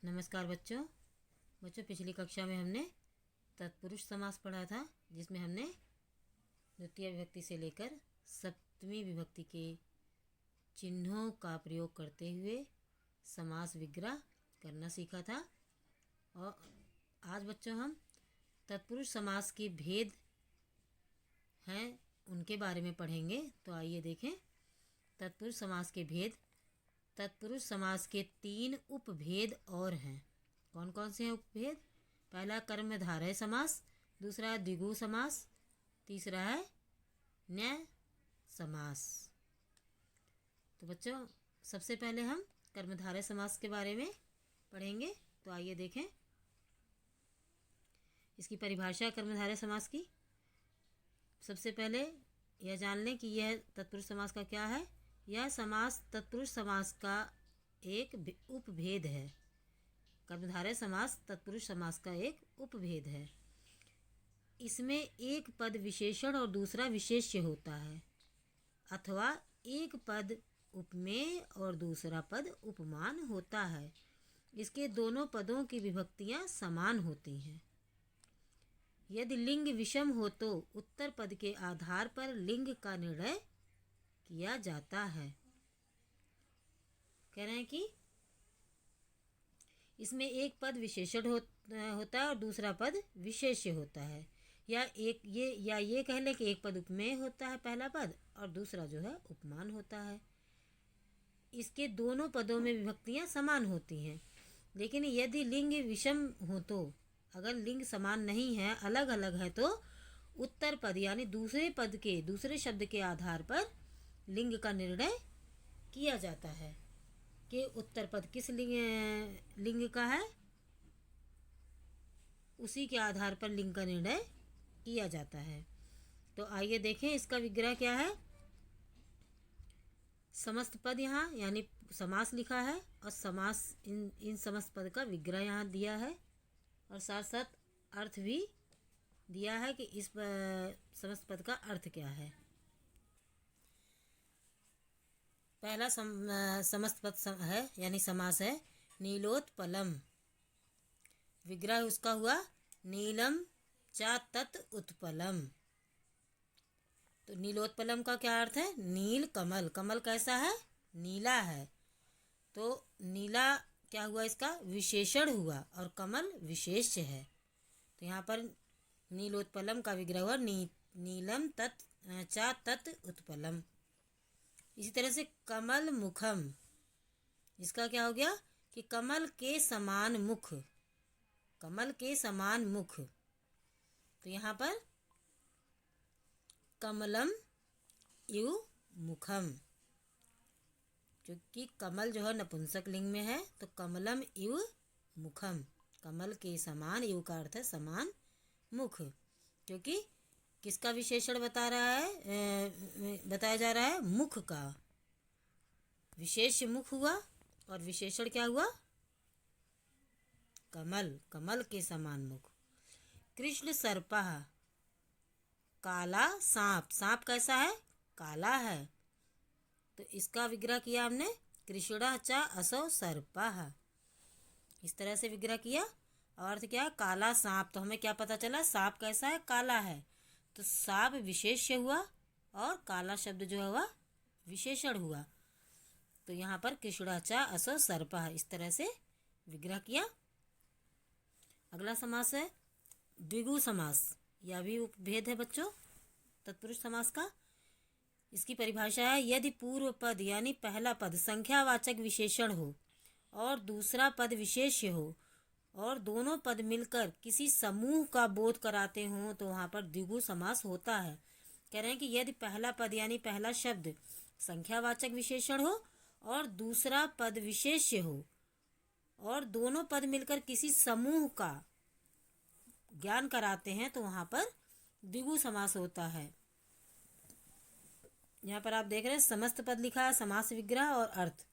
नमस्कार बच्चों। पिछली कक्षा में हमने तत्पुरुष समास पढ़ा था, जिसमें हमने द्वितीय विभक्ति से लेकर सप्तमी विभक्ति के चिन्हों का प्रयोग करते हुए समास विग्रह करना सीखा था। और आज बच्चों हम तत्पुरुष समास के भेद हैं उनके बारे में पढ़ेंगे। तो आइए देखें तत्पुरुष समास के भेद। तत्पुरुष समास के 3 उपभेद और हैं। कौन कौन से हैं उपभेद? पहला कर्मधारय समास, दूसरा है द्विगु समास, तीसरा है न्याय समास। तो बच्चों सबसे पहले हम कर्मधारय समास के बारे में पढ़ेंगे। तो आइए देखें इसकी परिभाषा कर्मधारय समास की। सबसे पहले यह जान लें कि यह तत्पुरुष समास का क्या है। यह समास तत्पुरुष समास का एक उपभेद है। कर्मधारय समास तत्पुरुष समास का एक उपभेद है। इसमें एक पद विशेषण और दूसरा विशेष्य होता है, अथवा एक पद उपमेय और दूसरा पद उपमान होता है। इसके दोनों पदों की विभक्तियां समान होती हैं। यदि लिंग विषम हो तो उत्तर पद के आधार पर लिंग का निर्णय किया जाता है। कह रहे हैं कि इसमें एक पद विशेषण होता है और दूसरा पद विशेष्य होता है। या ये कह लें कि एक पद उपमेय होता है पहला पद, और दूसरा जो है उपमान होता है। इसके दोनों पदों में विभक्तियां समान होती हैं। लेकिन यदि लिंग विषम हो तो, अगर लिंग समान नहीं है, अलग अलग है, तो उत्तर पद यानी दूसरे पद के दूसरे शब्द के आधार पर लिंग का निर्णय किया जाता है कि उत्तर पद किस लिंग का है, उसी के आधार पर लिंग का निर्णय किया जाता है। तो आइए देखें इसका विग्रह क्या है। समस्त पद यहाँ यानी समास लिखा है, और समास इन समस्त पद का विग्रह यहाँ दिया है, और साथ साथ अर्थ भी दिया है कि इस समस्त पद का अर्थ क्या है। पहला समस्त पद है यानी समास है नीलोत्पलम। विग्रह उसका हुआ नीलम चा तत् उत्पलम। तो नीलोत्पलम का क्या अर्थ है? नील कमल। कमल कैसा है? नीला है। तो नीला क्या हुआ? इसका विशेषण हुआ, और कमल विशेष्य है। तो यहाँ पर नीलोत्पलम का विग्रह हुआ नीलम चा तत् उत्पलम। इसी तरह से कमल मुखम, इसका क्या हो गया कि कमल के समान मुख। कमल के समान मुख। तो यहाँ पर कमलम इव मुखम, क्योंकि कमल जो है नपुंसक लिंग में है, तो कमलम इव मुखम, कमल के समान, इव का अर्थ है समान, मुख। क्योंकि किसका विशेषण बताया जा रहा है? मुख का। विशेष मुख हुआ और विशेषण क्या हुआ? कमल, कमल के समान मुख। कृष्ण सर्पः, काला सांप। सांप कैसा है? काला है। तो इसका विग्रह किया हमने कृष्णा चा असौ सर्पः। इस तरह से विग्रह किया। और अर्थ क्या? काला सांप। तो हमें क्या पता चला? सांप कैसा है? काला है। तो सांप विशेष्य हुआ और काला शब्द जो है वह विशेषण हुआ। तो यहाँ पर कृष्णाचा असो सर्पः, इस तरह से विग्रह किया। अगला समास है द्विगु समास। यह भी उपभेद है बच्चों तत्पुरुष समास का। इसकी परिभाषा है यदि पूर्व पद यानी पहला पद संख्यावाचक विशेषण हो और दूसरा पद विशेष्य हो, और दोनों पद मिलकर किसी समूह का बोध कराते हों, तो वहाँ पर द्विगु समास होता है। कह रहे हैं कि यदि पहला पद यानी पहला शब्द संख्यावाचक विशेषण हो और दूसरा पद विशेष्य हो, और दोनों पद मिलकर किसी समूह का ज्ञान कराते हैं, तो वहाँ पर द्विगु समास होता है। यहाँ पर आप देख रहे हैं समस्त पद लिखा है, समास विग्रह और अर्थ।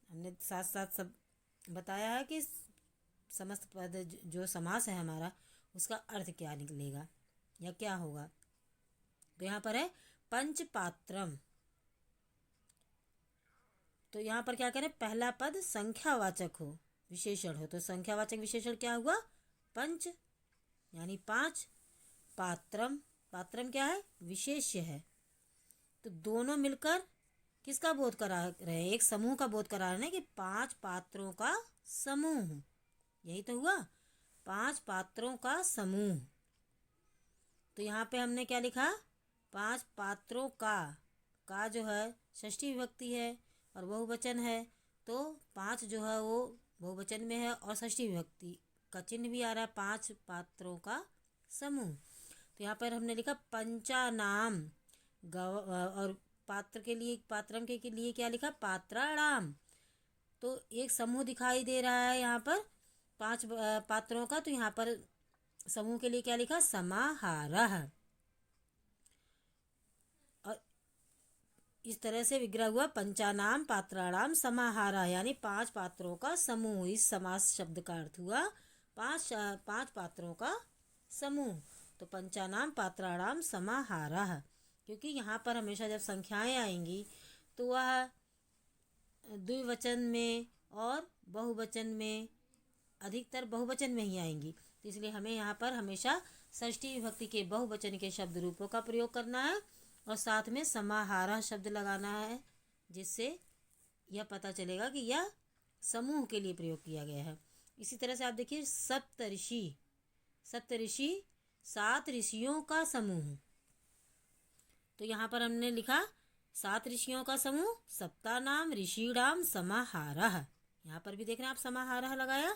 हमने साथ साथ सब बताया है कि समस्त पद जो समास है हमारा, उसका अर्थ क्या निकलेगा या क्या होगा। तो यहाँ पर है पंचपात्रम। तो यहाँ पर क्या करें? पहला पद संख्यावाचक हो विशेषण हो। तो संख्यावाचक विशेषण क्या हुआ? पंच यानी 5। पात्रम, पात्रम क्या है? विशेष्य है। तो दोनों मिलकर किसका बोध करा रहे हैं? एक समूह का बोध करा रहे हैं कि 5 पात्रों का समूह। यही तो हुआ, 5 पात्रों का समूह। तो यहाँ पे हमने क्या लिखा? 5 पात्रों का जो है षष्ठी विभक्ति है और बहुवचन है, तो 5 जो है वो बहुवचन में है और षष्ठी विभक्ति का चिन्ह भी आ रहा है, 5 पात्रों का समूह। तो यहाँ पर हमने लिखा पंचानाम और पात्र के लिए, पात्रम के लिए क्या लिखा? पात्राणाम। तो एक समूह दिखाई दे रहा है यहाँ पर 5 पात्रों का, तो यहाँ पर समूह के लिए क्या लिखा? समाहारः। और इस तरह से विग्रह हुआ पंचानाम पात्राणाम समाहारः, यानी 5 पात्रों का समूह। इस समास शब्द का अर्थ हुआ 5 पात्रों का समूह। तो पंचानाम पात्राणाम समाहारः, क्योंकि यहाँ पर हमेशा जब संख्याएं आएंगी तो वह द्विवचन में और बहुवचन में, अधिकतर बहुवचन में ही आएंगी। तो इसलिए हमें यहाँ पर हमेशा षष्ठी विभक्ति के बहुवचन के शब्द रूपों का प्रयोग करना है और साथ में समाहारः शब्द लगाना है, जिससे यह पता चलेगा कि यह समूह के लिए प्रयोग किया गया है। इसी तरह से आप देखिए सप्तऋषि, सप्तऋषि 7 ऋषियों का समूह। तो यहाँ पर हमने लिखा 7 ऋषियों का समूह, सप्तानाम ऋषिणाम समाहारः। यहाँ पर भी देख रहे हैं आप समाहारः लगाया।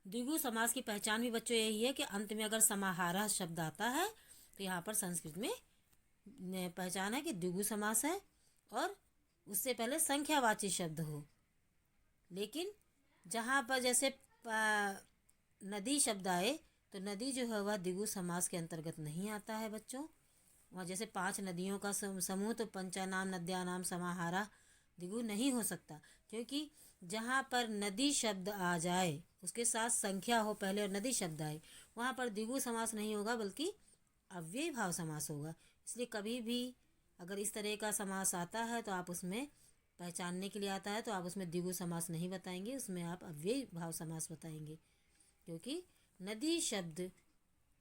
द्विगु समास की पहचान भी बच्चों यही है कि अंत में अगर समाहारः शब्द आता है तो यहाँ पर संस्कृत में पहचान है कि द्विगु समास है और उससे पहले संख्यावाची शब्द हो। लेकिन जहाँ पर जैसे नदी शब्द आए तो नदी जो है वह द्विगु समास के अंतर्गत नहीं आता है बच्चों। वहाँ जैसे 5 नदियों का समूह, तो पंचानाम नद्यानाम समाहारः द्विगु नहीं हो सकता, क्योंकि जहाँ पर नदी शब्द आ जाए उसके साथ संख्या हो पहले और नदी शब्द आए, वहाँ पर द्विगु समास नहीं होगा बल्कि अव्ययी भाव समास होगा। इसलिए कभी भी अगर इस तरह का समास आता है तो आप उसमें पहचानने के लिए आता है तो आप उसमें द्विगु समास नहीं बताएंगे, उसमें आप अव्ययी भाव समास बताएंगे। क्योंकि नदी शब्द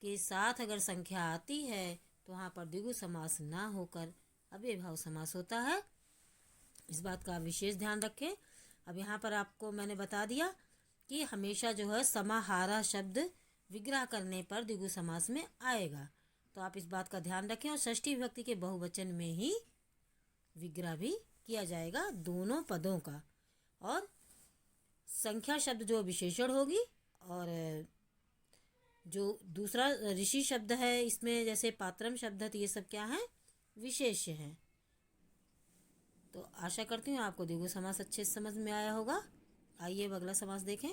के साथ अगर संख्या आती है तो वहाँ पर द्विगु समास ना होकर अव्ययी भाव समास होता है। इस बात का विशेष ध्यान रखें। अब यहाँ पर आपको मैंने बता दिया कि हमेशा जो है समाहारः शब्द विग्रह करने पर द्विगु समास में आएगा, तो आप इस बात का ध्यान रखें। और षष्ठी विभक्ति के बहुवचन में ही विग्रह भी किया जाएगा दोनों पदों का। और संख्या शब्द जो विशेषण होगी और जो दूसरा ऋषि शब्द है इसमें जैसे पात्रम शब्द है, तो ये सब क्या है? विशेष्य हैं। तो आशा करती हूँ आपको द्विगु समास अच्छे से समझ में आया होगा। आइए अब अगला समास देखें।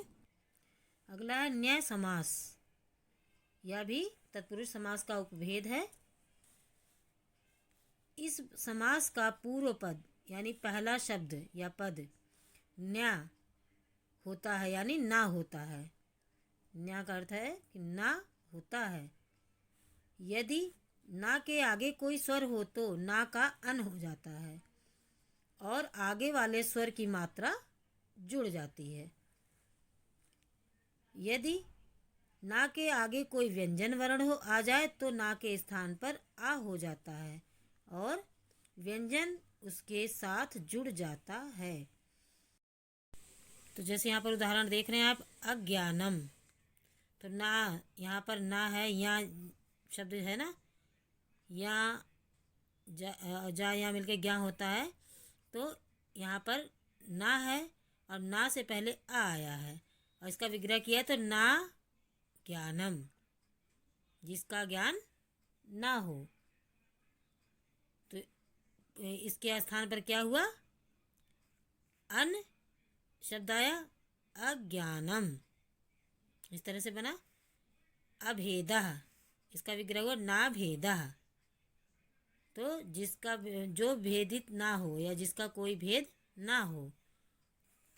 अगला है न्याय समास। यह भी तत्पुरुष समास का उपभेद है। इस समास का पूर्व पद यानी पहला शब्द या पद न्या होता है यानी ना होता है। न्या का अर्थ है कि ना होता है। यदि ना के आगे कोई स्वर हो तो ना का अन हो जाता है और आगे वाले स्वर की मात्रा जुड़ जाती है। यदि ना के आगे कोई व्यंजन वर्ण हो आ जाए तो ना के स्थान पर आ हो जाता है और व्यंजन उसके साथ जुड़ जाता है। तो जैसे यहाँ पर उदाहरण देख रहे हैं आप, अज्ञानम, तो ना यहाँ पर ना है, यहाँ शब्द है ना, यहाँ जा यहाँ मिलके ज्ञा होता है, तो यहाँ पर ना है और ना से पहले आ आया है और इसका विग्रह किया तो ना ज्ञानम, जिसका ज्ञान ना हो। तो इसके स्थान पर क्या हुआ? अन शब्द आया, अज्ञानम। इस तरह से बना अभेदः, इसका विग्रह हुआ ना भेदः। तो जिसका जो भेदित ना हो या जिसका कोई भेद ना हो,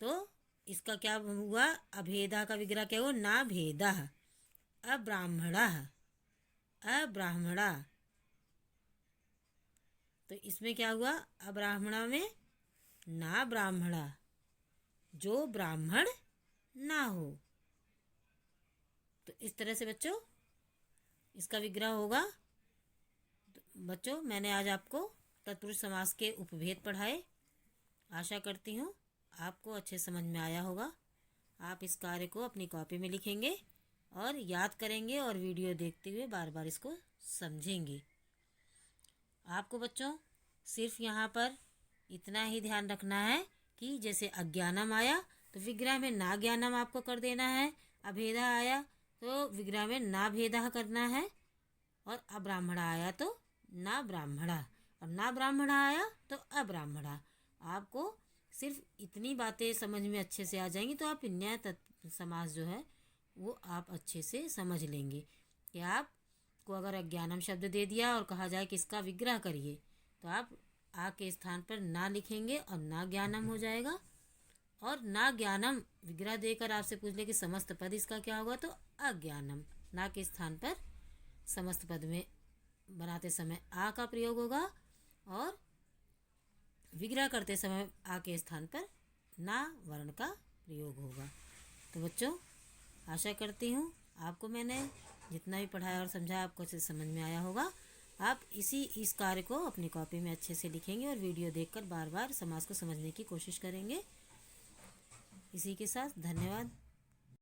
तो इसका क्या हुआ? अभेदा का विग्रह क्या हुआ? ना भेदः। अब्राह्मणः, अब्राह्मणा, तो इसमें क्या हुआ? अब्राह्मणा में ना ब्राह्मणा, जो ब्राह्मण ना हो। तो इस तरह से बच्चों इसका विग्रह होगा। तो बच्चों मैंने आज आपको तत्पुरुष समास के उपभेद पढ़ाए। आशा करती हूँ आपको अच्छे समझ में आया होगा। आप इस कार्य को अपनी कॉपी में लिखेंगे और याद करेंगे और वीडियो देखते हुए बार बार इसको समझेंगे। आपको बच्चों सिर्फ यहाँ पर इतना ही ध्यान रखना है कि जैसे अज्ञानम आया तो विग्रह में ना ज्ञानम आपको कर देना है। अभेदा आया तो विग्रह में ना भेदा करना है। और अब्राह्मणा आया तो ना ब्राह्मणा, और ना ब्राह्मणा आया तो अब्राह्मणा। आपको सिर्फ इतनी बातें समझ में अच्छे से आ जाएंगी तो आप न्याय समास जो है वो आप अच्छे से समझ लेंगे। कि आपको अगर अज्ञानम शब्द दे दिया और कहा जाए कि इसका विग्रह करिए तो आप आ के स्थान पर ना लिखेंगे और ना ज्ञानम हो जाएगा। और ना ज्ञानम विग्रह देकर आपसे पूछ ले कि समस्त पद इसका क्या होगा तो अज्ञानम। ना के स्थान पर समस्त पद में बनाते समय आ का प्रयोग होगा और विग्रह करते समय आ के स्थान पर ना वर्ण का प्रयोग होगा। तो बच्चों आशा करती हूँ आपको मैंने जितना भी पढ़ाया और समझाया आपको अच्छे से समझ में आया होगा। आप इस कार्य को अपनी कॉपी में अच्छे से लिखेंगे और वीडियो देखकर बार बार समास को समझने की कोशिश करेंगे। इसी के साथ धन्यवाद।